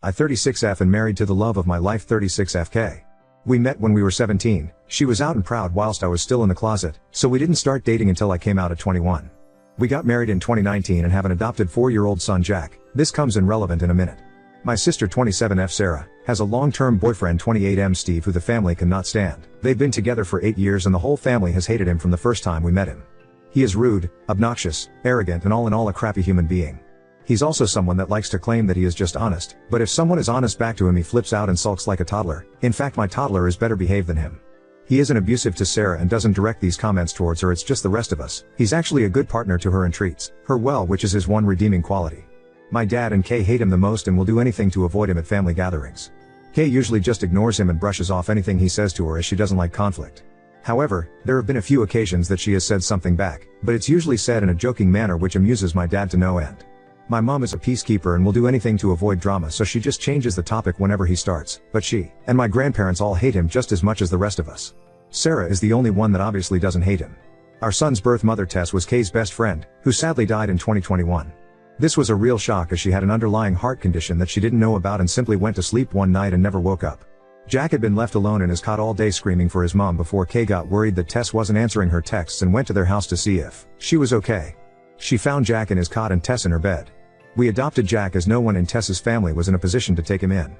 I 36F and married to the love of my life 36FK. We met when we were 17, she was out and proud whilst I was still in the closet, so we didn't start dating until I came out at 21. We got married in 2019 and have an adopted 4-year-old son Jack. This comes in relevant in a minute. My sister 27F Sarah, has a long-term boyfriend 28M Steve who the family cannot stand. They've been together for 8 years and the whole family has hated him from the first time we met him. He is rude, obnoxious, arrogant and all in all a crappy human being. He's also someone that likes to claim that he is just honest, but if someone is honest back to him he flips out and sulks like a toddler. In fact my toddler is better behaved than him. He isn't abusive to Sarah and doesn't direct these comments towards her, it's just the rest of us. He's actually a good partner to her and treats her well, which is his one redeeming quality. My dad and Kay hate him the most and will do anything to avoid him at family gatherings. Kay usually just ignores him and brushes off anything he says to her as she doesn't like conflict. However, there have been a few occasions that she has said something back, but it's usually said in a joking manner which amuses my dad to no end. My mom is a peacekeeper and will do anything to avoid drama, so she just changes the topic whenever he starts, but she and my grandparents all hate him just as much as the rest of us. Sarah is the only one that obviously doesn't hate him. Our son's birth mother Tess was Kay's best friend, who sadly died in 2021. This was a real shock as she had an underlying heart condition that she didn't know about and simply went to sleep one night and never woke up. Jack had been left alone in his cot all day screaming for his mom before Kay got worried that Tess wasn't answering her texts and went to their house to see if she was okay. She found Jack in his cot and Tess in her bed. We adopted Jack as no one in Tess's family was in a position to take him in.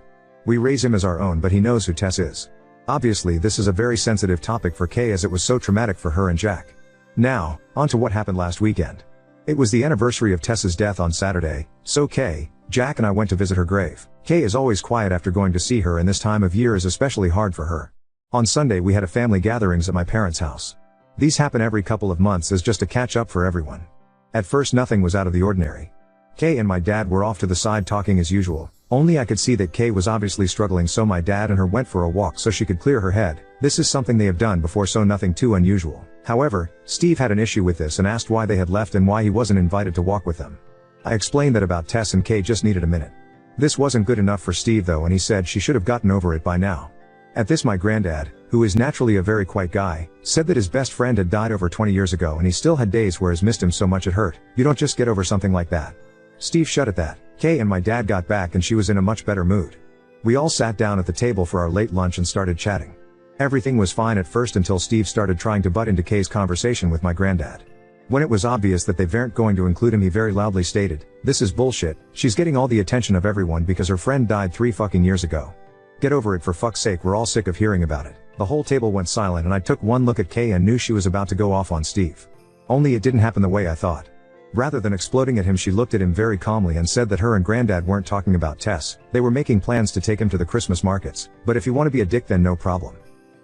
We raise him as our own, but he knows who Tess is. Obviously this is a very sensitive topic for Kay as it was so traumatic for her and Jack. Now, on to what happened last weekend. It was the anniversary of Tess's death on Saturday, so Kay, Jack and I went to visit her grave. Kay is always quiet after going to see her and this time of year is especially hard for her. On Sunday we had a family gatherings at my parents' house. These happen every couple of months as just a catch up for everyone. At first nothing was out of the ordinary. Kay and my dad were off to the side talking as usual, only I could see that Kay was obviously struggling, so my dad and her went for a walk so she could clear her head. This is something they have done before, so nothing too unusual. However, Steve had an issue with this and asked why they had left and why he wasn't invited to walk with them. I explained that about Tess and Kay just needed a minute. This wasn't good enough for Steve though, and he said she should have gotten over it by now. At this my granddad, who is naturally a very quiet guy, said that his best friend had died over 20 years ago and he still had days where he's missed him so much it hurt. You don't just get over something like that. Steve shut at that. Kay and my dad got back and she was in a much better mood. We all sat down at the table for our late lunch and started chatting. Everything was fine at first until Steve started trying to butt into Kay's conversation with my granddad. When it was obvious that they weren't going to include him, he very loudly stated, "This is bullshit, she's getting all the attention of everyone because her friend died 3 fucking years ago. Get over it for fuck's sake, we're all sick of hearing about it." The whole table went silent and I took one look at Kay and knew she was about to go off on Steve. Only it didn't happen the way I thought. Rather than exploding at him, she looked at him very calmly and said that her and granddad weren't talking about Tess, they were making plans to take him to the Christmas markets, but if you want to be a dick then no problem.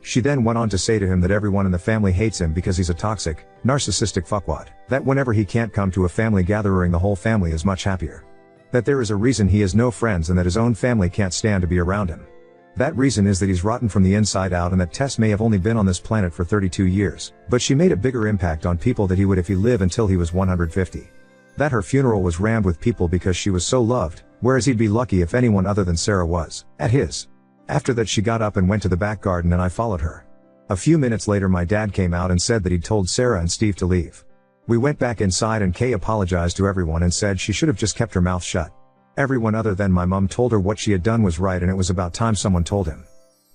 She then went on to say to him that everyone in the family hates him because he's a toxic, narcissistic fuckwad, that whenever he can't come to a family gathering the whole family is much happier. That there is a reason he has no friends and that his own family can't stand to be around him. That reason is that he's rotten from the inside out and that Tess may have only been on this planet for 32 years, but she made a bigger impact on people than he would if he lived until he was 150. That her funeral was rammed with people because she was so loved, whereas he'd be lucky if anyone other than Sarah was at his. After that she got up and went to the back garden and I followed her. A few minutes later my dad came out and said that he'd told Sarah and Steve to leave. We went back inside and Kay apologized to everyone and said she should have just kept her mouth shut. Everyone other than my mom told her what she had done was right and it was about time someone told him.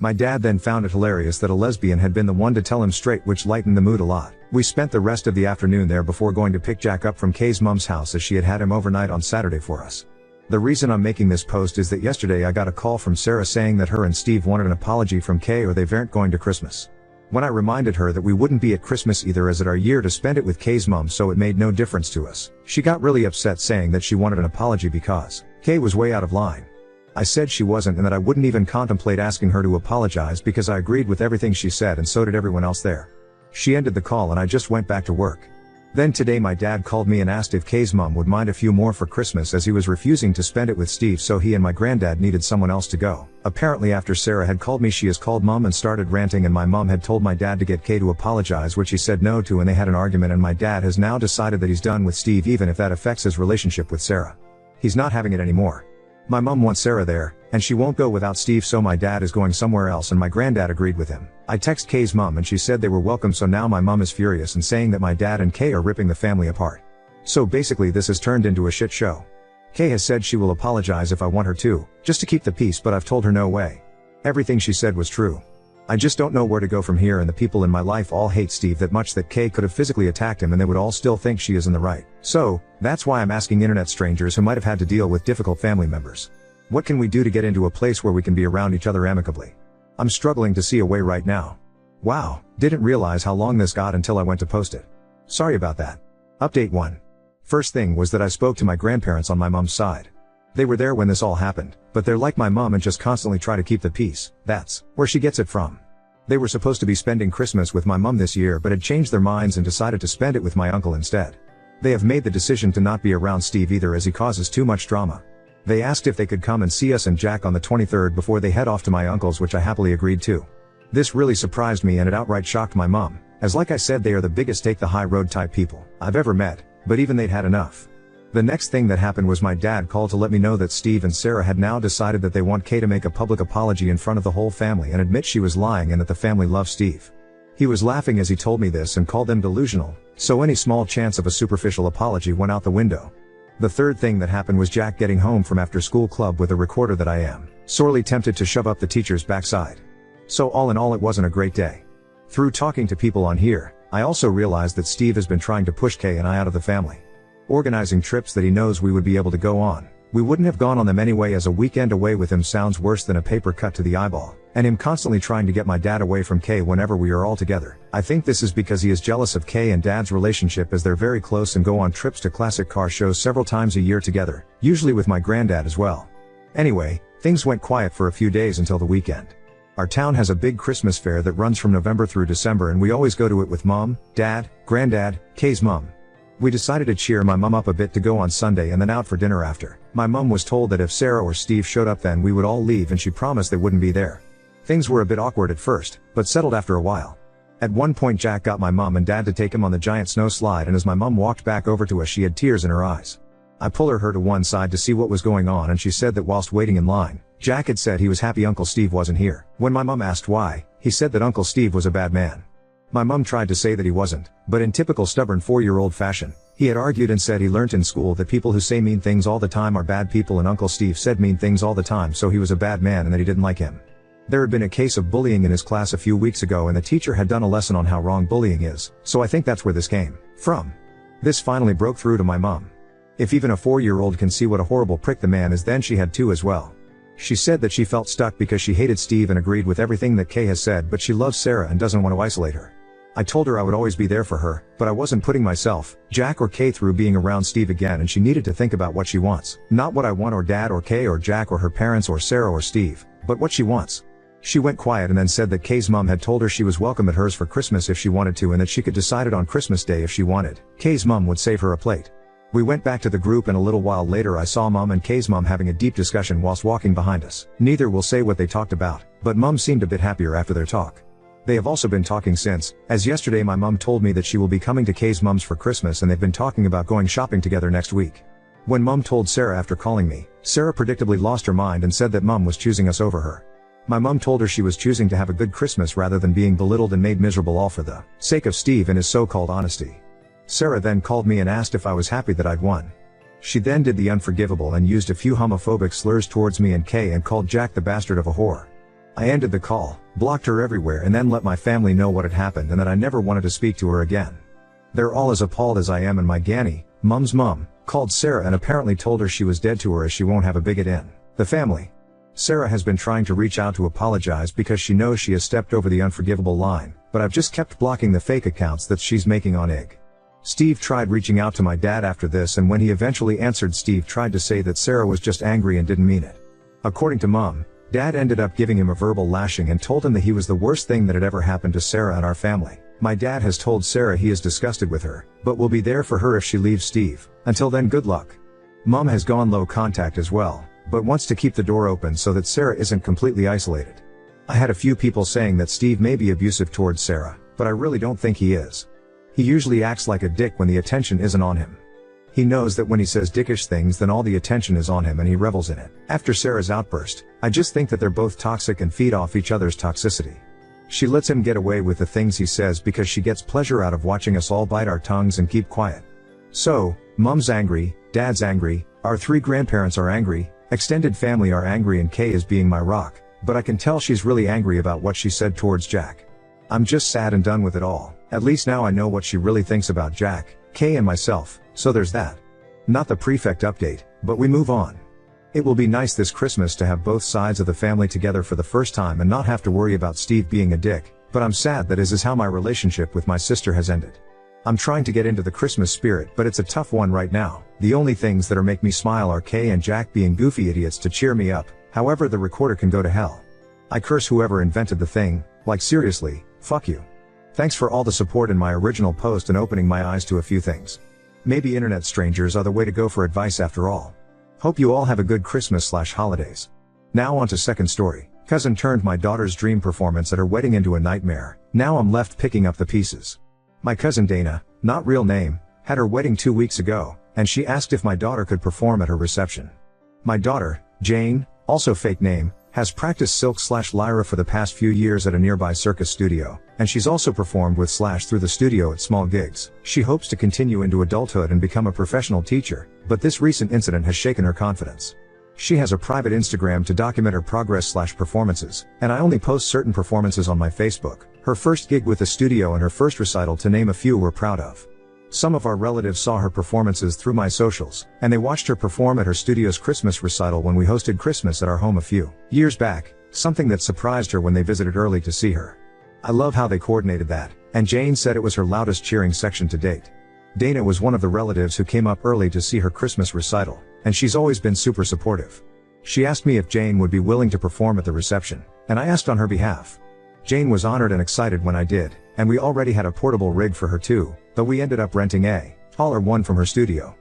My dad then found it hilarious that a lesbian had been the one to tell him straight, which lightened the mood a lot. We spent the rest of the afternoon there before going to pick Jack up from Kay's mom's house as she had him overnight on Saturday for us. The reason I'm making this post is that yesterday I got a call from Sarah saying that her and Steve wanted an apology from Kay or they weren't going to Christmas. When I reminded her that we wouldn't be at Christmas either as it our year to spend it with Kay's mom, so it made no difference to us, she got really upset saying that she wanted an apology because Kay was way out of line. I said she wasn't and that I wouldn't even contemplate asking her to apologize because I agreed with everything she said and so did everyone else there. She ended the call and I just went back to work. Then today my dad called me and asked if Kay's mom would mind a few more for Christmas as he was refusing to spend it with Steve, so he and my granddad needed someone else to go. Apparently after Sarah had called me she has called mom and started ranting and my mom had told my dad to get Kay to apologize, which he said no to, and they had an argument and my dad has now decided that he's done with Steve even if that affects his relationship with Sarah. He's not having it anymore. My mom wants Sarah there, and she won't go without Steve, so my dad is going somewhere else and my granddad agreed with him. I text Kay's mom and she said they were welcome, so now my mom is furious and saying that my dad and Kay are ripping the family apart. So basically this has turned into a shit show. Kay has said she will apologize if I want her to, just to keep the peace, but I've told her no way. Everything she said was true. I just don't know where to go from here, and the people in my life all hate Steve that much that Kay could have physically attacked him and they would all still think she is in the right. So, that's why I'm asking internet strangers who might have had to deal with difficult family members. What can we do to get into a place where we can be around each other amicably? I'm struggling to see a way right now. Wow, didn't realize how long this got until I went to post it. Sorry about that. Update 1. First thing was that I spoke to my grandparents on my mom's side. They were there when this all happened, but they're like my mom and just constantly try to keep the peace. That's where she gets it from. They were supposed to be spending Christmas with my mom this year but had changed their minds and decided to spend it with my uncle instead. They have made the decision to not be around Steve either as he causes too much drama. They asked if they could come and see us and Jack on the 23rd before they head off to my uncle's, which I happily agreed to. This really surprised me and it outright shocked my mom, as like I said they are the biggest take the high road type people I've ever met, but even they'd had enough. The next thing that happened was my dad called to let me know that Steve and Sarah had now decided that they want Kay to make a public apology in front of the whole family and admit she was lying and that the family loves Steve. He was laughing as he told me this and called them delusional, so any small chance of a superficial apology went out the window. The third thing that happened was Jack getting home from after school club with a recorder that I am sorely tempted to shove up the teacher's backside. So all in all it wasn't a great day. Through talking to people on here, I also realized that Steve has been trying to push Kay and I out of the family. Organizing trips that he knows we would be able to go on. We wouldn't have gone on them anyway, as a weekend away with him sounds worse than a paper cut to the eyeball, and him constantly trying to get my dad away from Kay whenever we are all together. I think this is because he is jealous of Kay and Dad's relationship, as they're very close and go on trips to classic car shows several times a year together, usually with my granddad as well. Anyway, things went quiet for a few days until the weekend. Our town has a big Christmas fair that runs from November through December, and we always go to it with Mom, Dad, Granddad, Kay's mom. We decided to cheer my mom up a bit to go on Sunday and then out for dinner after. My mom was told that if Sarah or Steve showed up then we would all leave, and she promised they wouldn't be there. Things were a bit awkward at first, but settled after a while. At one point Jack got my mom and dad to take him on the giant snow slide, and as my mom walked back over to us she had tears in her eyes. I pulled her to one side to see what was going on, and she said that whilst waiting in line, Jack had said he was happy Uncle Steve wasn't here. When my mom asked why, he said that Uncle Steve was a bad man. My mom tried to say that he wasn't, but in typical stubborn 4-year-old fashion, he had argued and said he learnt in school that people who say mean things all the time are bad people, and Uncle Steve said mean things all the time, so he was a bad man and that he didn't like him. There had been a case of bullying in his class a few weeks ago, and the teacher had done a lesson on how wrong bullying is, so I think that's where this came from. This finally broke through to my mom. If even a 4-year-old can see what a horrible prick the man is, then she had to as well. She said that she felt stuck because she hated Steve and agreed with everything that Kay has said, but she loves Sarah and doesn't want to isolate her. I told her I would always be there for her, but I wasn't putting myself, Jack or Kay through being around Steve again, and she needed to think about what she wants. Not what I want or Dad or Kay or Jack or her parents or Sarah or Steve, but what she wants. She went quiet and then said that Kay's mom had told her she was welcome at hers for Christmas if she wanted to, and that she could decide it on Christmas Day if she wanted. Kay's mom would save her a plate. We went back to the group, and a little while later I saw Mom and Kay's mom having a deep discussion whilst walking behind us. Neither will say what they talked about, but Mom seemed a bit happier after their talk. They have also been talking since, as yesterday my mom told me that she will be coming to Kay's mom's for Christmas, and they've been talking about going shopping together next week. When Mom told Sarah after calling me, Sarah predictably lost her mind and said that Mom was choosing us over her. My mom told her she was choosing to have a good Christmas rather than being belittled and made miserable all for the sake of Steve and his so-called honesty. Sarah then called me and asked if I was happy that I'd won. She then did the unforgivable and used a few homophobic slurs towards me and Kay and called Jack the bastard of a whore. I ended the call, blocked her everywhere, and then let my family know what had happened and that I never wanted to speak to her again. They're all as appalled as I am, and my Ganny, Mom's mom, called Sarah and apparently told her she was dead to her as she won't have a bigot in the family. Sarah has been trying to reach out to apologize because she knows she has stepped over the unforgivable line, but I've just kept blocking the fake accounts that she's making on IG. Steve tried reaching out to my dad after this, and when he eventually answered, Steve tried to say that Sarah was just angry and didn't mean it. According to Mom, Dad ended up giving him a verbal lashing and told him that he was the worst thing that had ever happened to Sarah and our family. My dad has told Sarah he is disgusted with her, but will be there for her if she leaves Steve. Until then, good luck. Mom has gone low contact as well, but wants to keep the door open so that Sarah isn't completely isolated. I had a few people saying that Steve may be abusive towards Sarah, but I really don't think he is. He usually acts like a dick when the attention isn't on him. He knows that when he says dickish things then all the attention is on him and he revels in it. After Sarah's outburst, I just think that they're both toxic and feed off each other's toxicity. She lets him get away with the things he says because she gets pleasure out of watching us all bite our tongues and keep quiet. So, Mom's angry, Dad's angry, Our 3 grandparents are angry, extended family are angry, and Kay is being my rock, but I can tell she's really angry about what she said towards Jack. I'm just sad and done with it all. At least now I know what she really thinks about Jack, Kay and myself, so there's that. Not the prefect update, but we move on. It will be nice this Christmas to have both sides of the family together for the first time and not have to worry about Steve being a dick, but I'm sad that is how my relationship with my sister has ended. I'm trying to get into the Christmas spirit, but it's a tough one right now. The only things that make me smile are Kay and Jack being goofy idiots to cheer me up. However, the recorder can go to hell. I curse whoever invented the thing, like seriously, fuck you. Thanks for all the support in my original post and opening my eyes to a few things. Maybe internet strangers are the way to go for advice after all. Hope you all have a good Christmas/holidays. Now on to second story. Cousin turned my daughter's dream performance at her wedding into a nightmare. Now I'm left picking up the pieces. My cousin Dana, not real name, had her wedding 2 weeks ago, and she asked if my daughter could perform at her reception. My daughter, Jane, also fake name, has practiced Silk/Lyra for the past few years at a nearby circus studio, and she's also performed with Slash through the studio at small gigs. She hopes to continue into adulthood and become a professional teacher, but this recent incident has shaken her confidence. She has a private Instagram to document her progress/performances, and I only post certain performances on my Facebook. Her first gig with the studio and her first recital, to name a few, we're proud of. Some of our relatives saw her performances through my socials, and they watched her perform at her studio's Christmas recital when we hosted Christmas at our home a few years back, something that surprised her when they visited early to see her. I love how they coordinated that, and Jane said it was her loudest cheering section to date. Dana was one of the relatives who came up early to see her Christmas recital, and she's always been super supportive. She asked me if Jane would be willing to perform at the reception, and I asked on her behalf. Jane was honored and excited when I did, and we already had a portable rig for her too, though we ended up renting a taller one from her studio.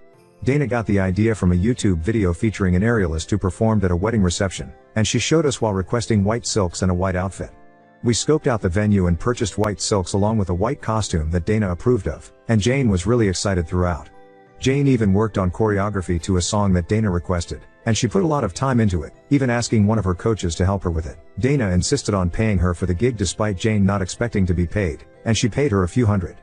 Dana got the idea from a YouTube video featuring an aerialist who performed at a wedding reception, and she showed us while requesting white silks and a white outfit. We scoped out the venue and purchased white silks along with a white costume that Dana approved of, and Jane was really excited throughout. Jane even worked on choreography to a song that Dana requested, and she put a lot of time into it, even asking one of her coaches to help her with it. Dana insisted on paying her for the gig despite Jane not expecting to be paid, and she paid her a few hundred.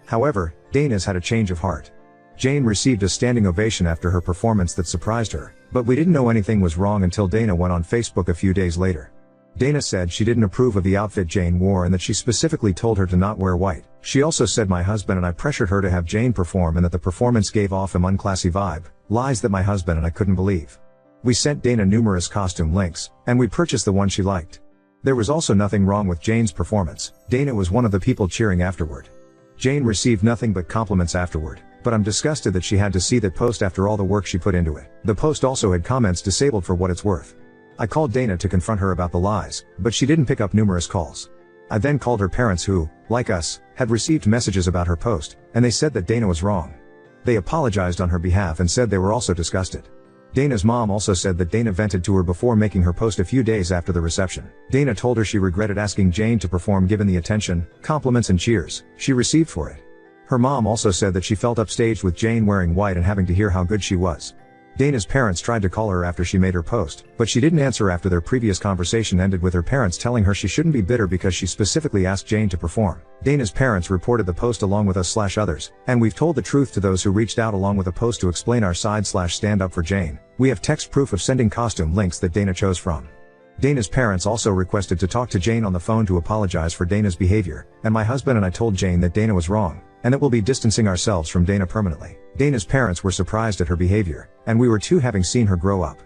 However, Dana's had a change of heart. Jane received a standing ovation after her performance that surprised her, but we didn't know anything was wrong until Dana went on Facebook a few days later. Dana said she didn't approve of the outfit Jane wore and that she specifically told her to not wear white. She also said my husband and I pressured her to have Jane perform and that the performance gave off an unclassy vibe, lies that my husband and I couldn't believe. We sent Dana numerous costume links, and we purchased the one she liked. There was also nothing wrong with Jane's performance. Dana was one of the people cheering afterward. Jane received nothing but compliments afterward, but I'm disgusted that she had to see that post after all the work she put into it. The post also had comments disabled for what it's worth. I called Dana to confront her about the lies, but she didn't pick up numerous calls. I then called her parents who, like us, had received messages about her post, and they said that Dana was wrong. They apologized on her behalf and said they were also disgusted. Dana's mom also said that Dana vented to her before making her post a few days after the reception. Dana told her she regretted asking Jane to perform given the attention, compliments and cheers she received for it. Her mom also said that she felt upstaged with Jane wearing white and having to hear how good she was. Dana's parents tried to call her after she made her post, but she didn't answer after their previous conversation ended with her parents telling her she shouldn't be bitter because she specifically asked Jane to perform. Dana's parents reported the post along with us/others, and we've told the truth to those who reached out along with a post to explain our side/stand up for Jane. We have text proof of sending costume links that Dana chose from. Dana's parents also requested to talk to Jane on the phone to apologize for Dana's behavior, and my husband and I told Jane that Dana was wrong, and that we'll be distancing ourselves from Dana permanently. Dana's parents were surprised at her behavior, and we were too, having seen her grow up.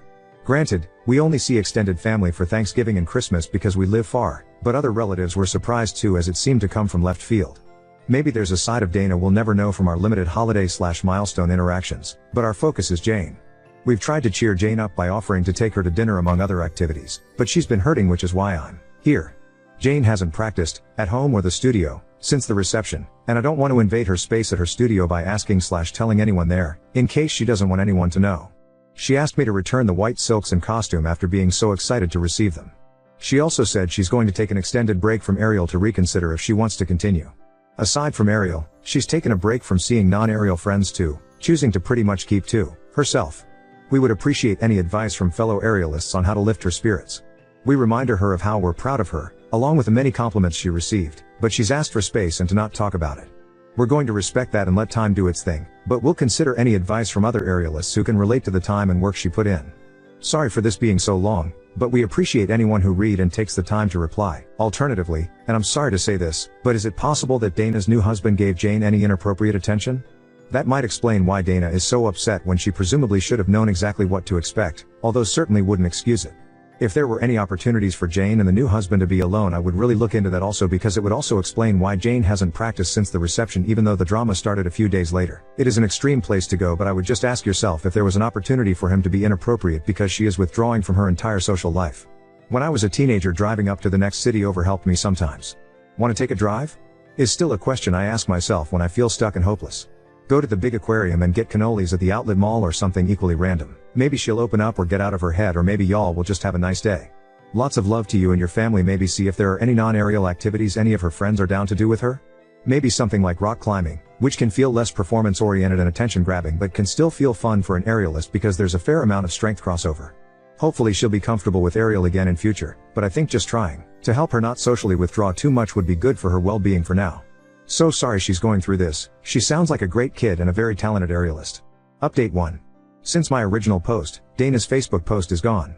Granted, we only see extended family for Thanksgiving and Christmas because we live far, but other relatives were surprised too as it seemed to come from left field. Maybe there's a side of Dana we'll never know from our limited holiday/milestone interactions, but our focus is Jane. We've tried to cheer Jane up by offering to take her to dinner among other activities, but she's been hurting, which is why I'm here. Jane hasn't practiced, at home or the studio, since the reception, and I don't want to invade her space at her studio by asking/telling anyone there, in case she doesn't want anyone to know. She asked me to return the white silks and costume after being so excited to receive them. She also said she's going to take an extended break from Ariel to reconsider if she wants to continue. Aside from Ariel, she's taken a break from seeing non-Ariel friends too, choosing to pretty much keep to herself. We would appreciate any advice from fellow Arielists on how to lift her spirits. We reminded her of how we're proud of her, along with the many compliments she received, but she's asked for space and to not talk about it. We're going to respect that and let time do its thing, but we'll consider any advice from other aerialists who can relate to the time and work she put in. Sorry for this being so long, but we appreciate anyone who read and takes the time to reply. Alternatively, and I'm sorry to say this, but is it possible that Dana's new husband gave Jane any inappropriate attention? That might explain why Dana is so upset when she presumably should have known exactly what to expect, although certainly wouldn't excuse it. If there were any opportunities for Jane and the new husband to be alone, I would really look into that also, because it would also explain why Jane hasn't practiced since the reception even though the drama started a few days later. It is an extreme place to go, but I would just ask yourself if there was an opportunity for him to be inappropriate because she is withdrawing from her entire social life. When I was a teenager, driving up to the next city over helped me sometimes. Want to take a drive? Is still a question I ask myself when I feel stuck and hopeless. Go to the big aquarium and get cannolis at the outlet mall or something equally random. Maybe she'll open up or get out of her head, or maybe y'all will just have a nice day. Lots of love to you and your family. Maybe see if there are any non-aerial activities any of her friends are down to do with her. Maybe something like rock climbing, which can feel less performance oriented and attention grabbing but can still feel fun for an aerialist because there's a fair amount of strength crossover. Hopefully she'll be comfortable with aerial again in future, but I think just trying to help her not socially withdraw too much would be good for her well-being for now. So sorry she's going through this. She sounds like a great kid and a very talented aerialist. Update 1. Since my original post, Dana's Facebook post is gone.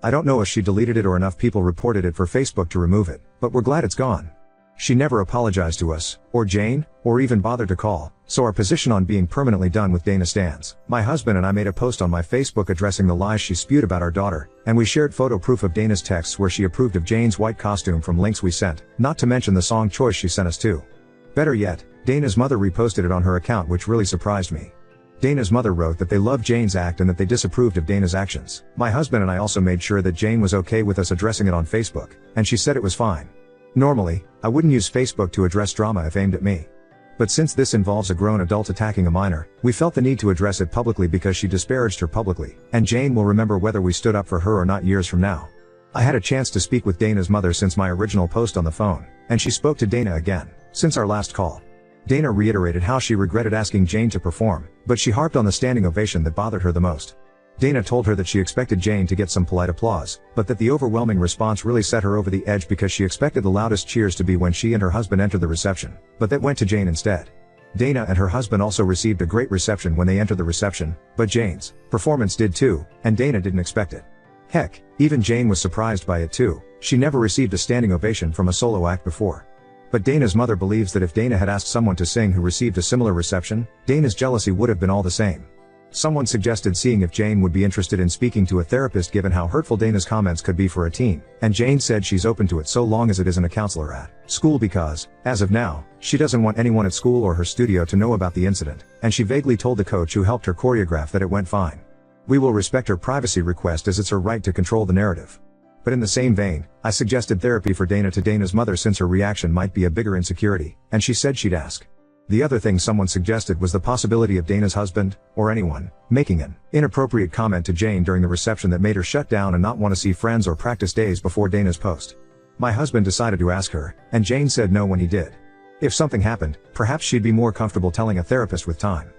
I don't know if she deleted it or enough people reported it for Facebook to remove it, but we're glad it's gone. She never apologized to us, or Jane, or even bothered to call, so our position on being permanently done with Dana stands. My husband and I made a post on my Facebook addressing the lies she spewed about our daughter, and we shared photo proof of Dana's texts where she approved of Jane's white costume from links we sent, not to mention the song choice she sent us too. Better yet, Dana's mother reposted it on her account, which really surprised me. Dana's mother wrote that they loved Jane's act and that they disapproved of Dana's actions. My husband and I also made sure that Jane was okay with us addressing it on Facebook, and she said it was fine. Normally, I wouldn't use Facebook to address drama if aimed at me. But since this involves a grown adult attacking a minor, we felt the need to address it publicly because she disparaged her publicly, and Jane will remember whether we stood up for her or not years from now. I had a chance to speak with Dana's mother since my original post on the phone, and she spoke to Dana again since our last call. Dana reiterated how she regretted asking Jane to perform, but she harped on the standing ovation that bothered her the most. Dana told her that she expected Jane to get some polite applause, but that the overwhelming response really set her over the edge because she expected the loudest cheers to be when she and her husband entered the reception, but that went to Jane instead. Dana and her husband also received a great reception when they entered the reception, but Jane's performance did too, and Dana didn't expect it. Heck, even Jane was surprised by it too. She never received a standing ovation from a solo act before. But Dana's mother believes that if Dana had asked someone to sing who received a similar reception, Dana's jealousy would have been all the same. Someone suggested seeing if Jane would be interested in speaking to a therapist given how hurtful Dana's comments could be for a teen, and Jane said she's open to it so long as it isn't a counselor at school because, as of now, she doesn't want anyone at school or her studio to know about the incident, and she vaguely told the coach who helped her choreograph that it went fine. We will respect her privacy request as it's her right to control the narrative. But in the same vein, I suggested therapy for Dana to Dana's mother since her reaction might be a bigger insecurity, and she said she'd ask. The other thing someone suggested was the possibility of Dana's husband, or anyone, making an inappropriate comment to Jane during the reception that made her shut down and not want to see friends or practice days before Dana's post. My husband decided to ask her, and Jane said no when he did. If something happened, perhaps she'd be more comfortable telling a therapist with time.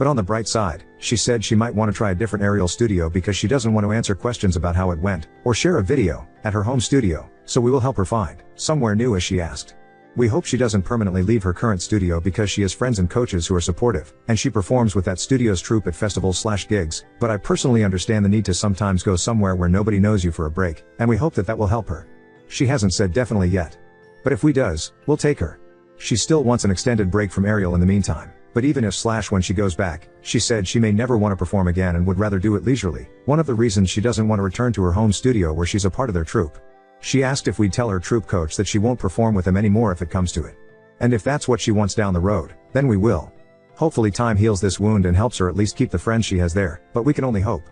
But on the bright side, she said she might want to try a different aerial studio because she doesn't want to answer questions about how it went, or share a video, at her home studio, so we will help her find somewhere new as she asked. We hope she doesn't permanently leave her current studio because she has friends and coaches who are supportive, and she performs with that studio's troupe at festivals/gigs, but I personally understand the need to sometimes go somewhere where nobody knows you for a break, and we hope that will help her. She hasn't said definitely yet. But if we does, we'll take her. She still wants an extended break from aerial in the meantime. But even if when she goes back, she said she may never want to perform again and would rather do it leisurely, one of the reasons she doesn't want to return to her home studio where she's a part of their troupe. She asked if we'd tell her troupe coach that she won't perform with them anymore if it comes to it. And if that's what she wants down the road, then we will. Hopefully time heals this wound and helps her at least keep the friends she has there, but we can only hope.